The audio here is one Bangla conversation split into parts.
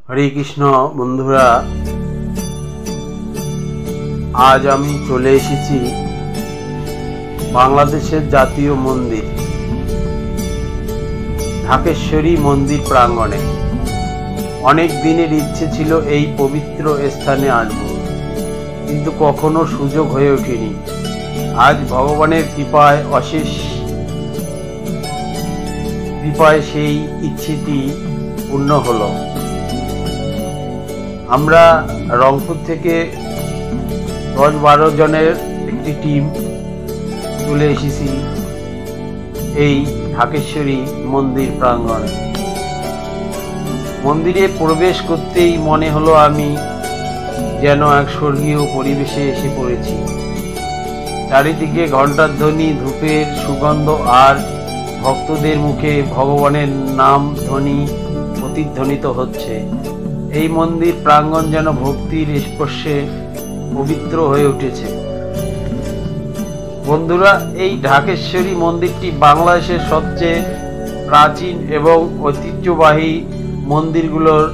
হরে কৃষ্ণ বন্ধুরা, আজ আমি চলে এসেছি বাংলাদেশের জাতীয় মন্দির ঢাকেশ্বরী মন্দির প্রাঙ্গণে। অনেক দিনের ইচ্ছে ছিল এই পবিত্র স্থানে আসব, কিন্তু কখনো সুযোগ হয়ে ওঠেনি। আজ ভগবানের কৃপায়, অশেষ কৃপায় সেই ইচ্ছেটি পূর্ণ হলো। আমরা রংপুর থেকে 10-12 জনের একটি টিম চলে এসেছি এই ঢাকেশ্বরী মন্দির প্রাঙ্গণে। মন্দিরে প্রবেশ করতেই মনে হলো আমি যেন এক স্বর্গীয় পরিবেশে এসে পড়েছি। চারিদিকে ঘণ্টার ধ্বনি, ধূপের সুগন্ধ আর ভক্তদের মুখে ভগবানের নাম ধ্বনি প্রতিধ্বনিত হচ্ছে। এই মন্দির প্রাঙ্গণ যেন ভক্তির স্পর্শে পবিত্র হয়ে উঠেছে। বন্ধুরা, এই ঢাকেশ্বরী মন্দিরটি বাংলাদেশের সবচেয়ে প্রাচীন এবং ঐতিহ্যবাহী মন্দিরগুলোর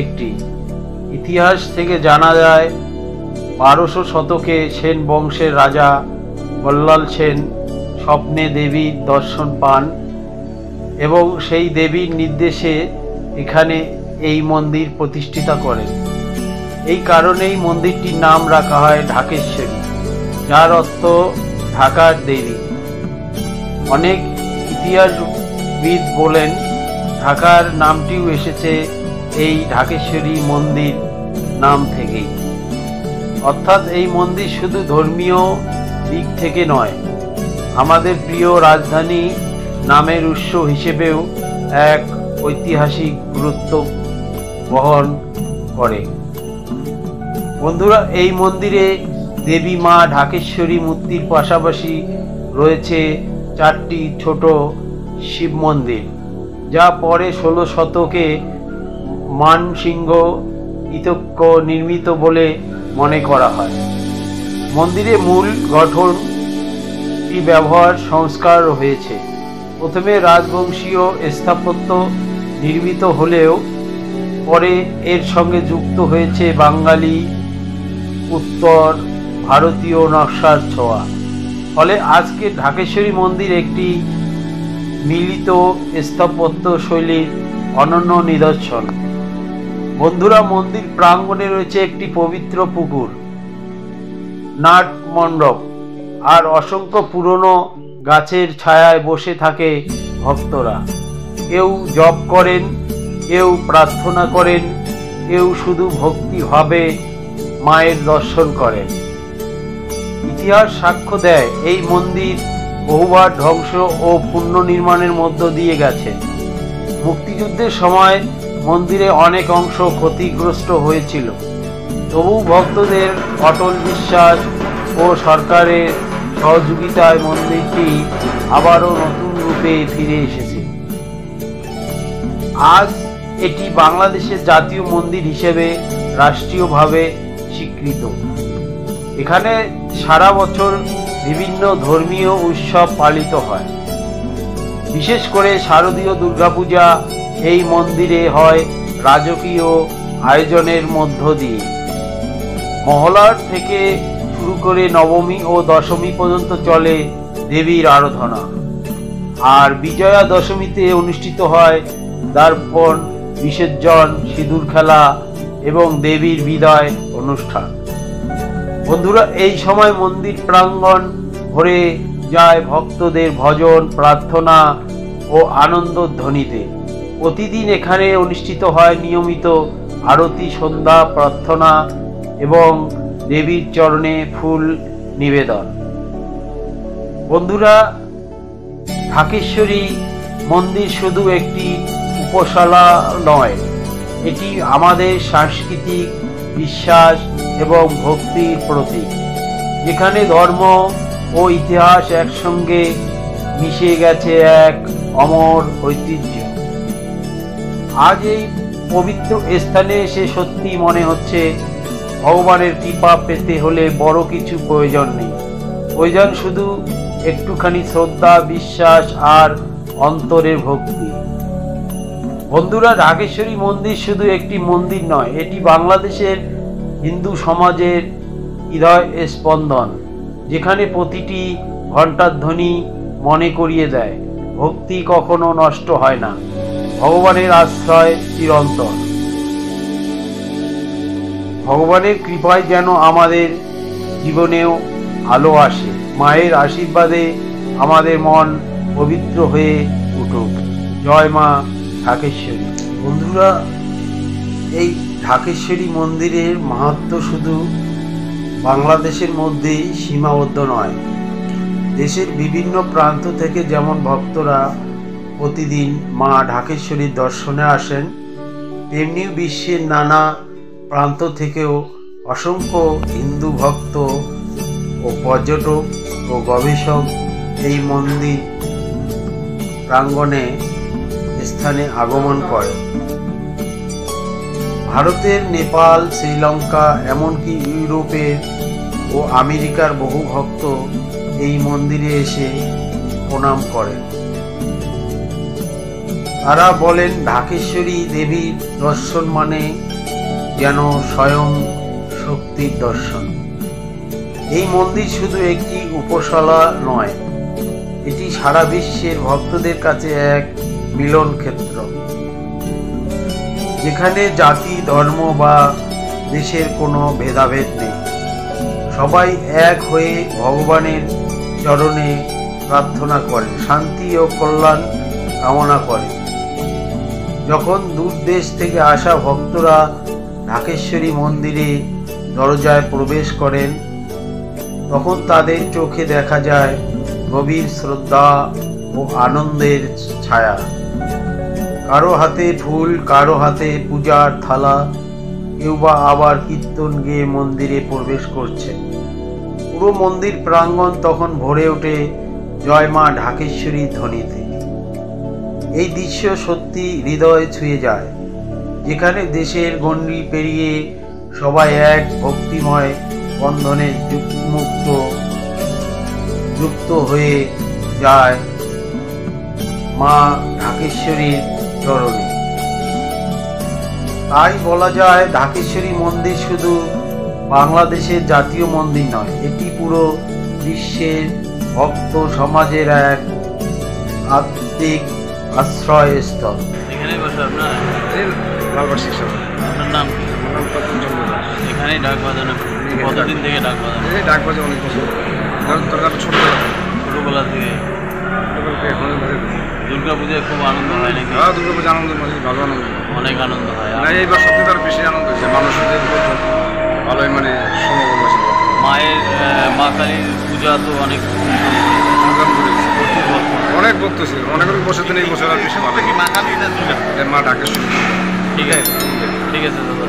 একটি। ইতিহাস থেকে জানা যায় 1200 শতকে সেন বংশের রাজা বল্লাল সেন স্বপ্নে দেবীর দর্শন পান এবং সেই দেবীর নির্দেশে এখানে এই মন্দির প্রতিষ্ঠিত করেন। এই কারণেই মন্দিরটির নাম রাখা হয় ঢাকেশ্বরী, যার অর্থ ঢাকার দেবী। অনেক ইতিহাসবিদ বলেন ঢাকার নামটিও এসেছে এই ঢাকেশ্বরী মন্দির নাম থেকেই। অর্থাৎ এই মন্দির শুধু ধর্মীয় দিক থেকে নয়, আমাদের প্রিয় রাজধানী নামের উৎস হিসেবেও এক ঐতিহাসিক গুরুত্ব বহন করে। বন্ধুরা, এই মন্দিরে দেবী মা ঢাকেশ্বরী মূর্তির পাশাপাশি রয়েছে 4টি ছোট শিব মন্দির, যা পরে 16 শতকে মানসিংহ ইতক্য নির্মিত বলে মনে করা হয়। মন্দিরে মূল গঠনটি ব্যবহার সংস্কার হয়েছে। প্রথমে রাজবংশীয় স্থাপত্য নির্মিত হলেও পরে এর সঙ্গে যুক্ত হয়েছে বাঙালি উত্তর ভারতীয় নকশার ছোঁয়া। ফলে আজকে ঢাকেশ্বরী মন্দির একটি মিলিত স্থাপত্য শৈলীর অনন্য নিদর্শন। বন্ধুরা, মন্দির প্রাঙ্গণে রয়েছে একটি পবিত্র পুকুর, নাট মণ্ডপ আর অসংখ্য পুরনো গাছের ছায়ায় বসে থাকে ভক্তরা। কেউ জপ করেন, কেউ প্রার্থনা করেন, কেউ শুধু ভক্তিভাবে মায়ের দর্শন করেন। ইতিহাস সাক্ষ্য দেয় এই মন্দির বহুবার ধ্বংস ও পুনর্নির্মাণের মধ্য দিয়ে গেছে। মুক্তিযুদ্ধের সময় মন্দিরে অনেক অংশ ক্ষতিগ্রস্ত হয়েছিল, তবু ভক্তদের অটল বিশ্বাস ও সরকারের সহযোগিতায় মন্দিরটি আবারও নতুন রূপে ফিরে এসেছে। আজ এটি বাংলাদেশের জাতীয় মন্দির হিসেবে রাষ্ট্রীয়ভাবে স্বীকৃত। এখানে সারা বছর বিভিন্ন ধর্মীয় উৎসব পালিত হয়। বিশেষ করে শারদীয় দুর্গাপূজা এই মন্দিরে হয় রাজকীয় আয়োজনের মধ্য দিয়ে। মহলার থেকে শুরু করে নবমী ও দশমী পর্যন্ত চলে দেবীর আরাধনা, আর বিজয়া দশমীতে অনুষ্ঠিত হয় দর্পণ বিসর্জন, সিঁদুর খেলা এবং দেবীর বিদায় অনুষ্ঠান। বন্ধুরা, এই সময় মন্দির প্রাঙ্গণ ভরে যায় ভক্তদের ভজন, প্রার্থনা ও আনন্দ ধ্বনিতে। প্রতিদিন এখানে অনুষ্ঠিত হয় নিয়মিত আরতি, সন্ধ্যা প্রার্থনা এবং দেবীর চরণে ফুল নিবেদন। বন্ধুরা, ঢাকেশ্বরী মন্দির শুধু একটি উপাসনা নয়, এটি আমাদের সাংস্কৃতিক বিশ্বাস এবং ভক্তির প্রতীক, যেখানে ধর্ম ও ইতিহাস একসঙ্গে মিশে গেছে এক অমর ঐতিহ্য। আজ এই পবিত্র স্থানে এসে সত্যি মনে হচ্ছে ভগবানের কৃপা পেতে হলে বড় কিছু প্রয়োজন নেই, প্রয়োজন শুধু একটুখানি শ্রদ্ধা, বিশ্বাস আর অন্তরের ভক্তি। বন্ধুরা, ঢাকেশ্বরী মন্দির শুধু একটি মন্দির নয়, এটি বাংলাদেশের হিন্দু সমাজের হৃদয় স্পন্দন, যেখানে প্রতিটি ঘণ্টার ধ্বনি মনে করিয়ে দেয় ভক্তি কখনো নষ্ট হয় না, ভগবানের আশ্রয় চিরন্তন। ভগবানের কৃপায় যেন আমাদের জীবনেও আলো আসে। মায়ের আশীর্বাদে আমাদের মন পবিত্র হয়ে উঠুক। জয় মা ঢাকেশ্বরী। বন্ধুরা, এই ঢাকেশ্বরী মন্দিরের মাহাত্ম্য শুধু বাংলাদেশের মধ্যেই সীমাবদ্ধ নয়। দেশের বিভিন্ন প্রান্ত থেকে যেমন ভক্তরা প্রতিদিন মা ঢাকেশ্বরীর দর্শনে আসেন, তেমনি বিশ্বের নানা প্রান্ত থেকেও অসংখ্য হিন্দু ভক্ত ও পর্যটক ও গবেষক এই মন্দির প্রাঙ্গণে স্থানে আগমন করে। ভারতের, নেপাল, শ্রীলঙ্কা, এমনকি ইউরোপের ও আমেরিকার বহু ভক্ত এই মন্দিরে এসে প্রণাম করেন। তারা বলেন, ঢাকেশ্বরী দেবীর দর্শন মানে যেন স্বয়ং শক্তির দর্শন। এই মন্দির শুধু একটি উপাসনা নয়, এটি সারা বিশ্বের ভক্তদের কাছে এক মিলন ক্ষেত্র, যেখানে জাতি, ধর্ম বা দেশের কোনো ভেদাভেদ নেই। সবাই এক হয়ে ভগবানের চরণে প্রার্থনা করে, শান্তি ও কল্যাণ কামনা করে। যখন দূর দেশ থেকে আসা ভক্তরা ঢাকেশ্বরী মন্দিরে দরজায় প্রবেশ করেন, তখন তাদের চোখে দেখা যায় গভীর শ্রদ্ধা ও আনন্দের ছায়া। কারো হাতে ফুল, কারো হাতে পূজার থালা, কেউ বা আবার কীর্তন গেয়ে মন্দিরে প্রবেশ করছে। পুরো মন্দির প্রাঙ্গণ তখন ভরে ওঠে জয় মা ঢাকেশ্বরী ধ্বনিতে। এই দৃশ্য সত্যি হৃদয় ছুঁয়ে যায়, যেখানে দেশের গণ্ডি পেরিয়ে সবাই এক ভক্তিময় বন্ধনে যুক্ত হয়ে যায় মা ঢাকেশ্বরীর চরণে। তাই বলা যায়, ঢাকেশ্বরী মন্দির শুধু বাংলাদেশের জাতীয় মন্দির নয়, এটি পুরো বিশ্বের ভক্ত সমাজের এক আত্মিক আশ্রয়স্থল। এখানে বসে আপনার নাম কি? এখানে ডাক বাজানো কতদিন থেকে ডাক বাজানো? ডাক বাজে অনেক বছর, ছোটবেলা থেকে। দুর্গা পূজায় খুব আনন্দ হয় নাকি? হ্যাঁ, দুর্গা পূজা আনন্দ, ভালো আনন্দ, অনেক আনন্দ হয়। এইবার সবচেয়ে তার বেশি আনন্দ হয়েছে, মানুষের ভালোই মানে সমাগম হয়েছে। মায়ের মা কালীর পূজা তো অনেক অনেক ভক্ত ছিল, অনেক বছর দিন, এই বছর আর বেশি ভালো। মা কালী না দুর্গা? মা ঢাকেশ্বরী। ঠিক আছে, ঠিক আছে দাদা।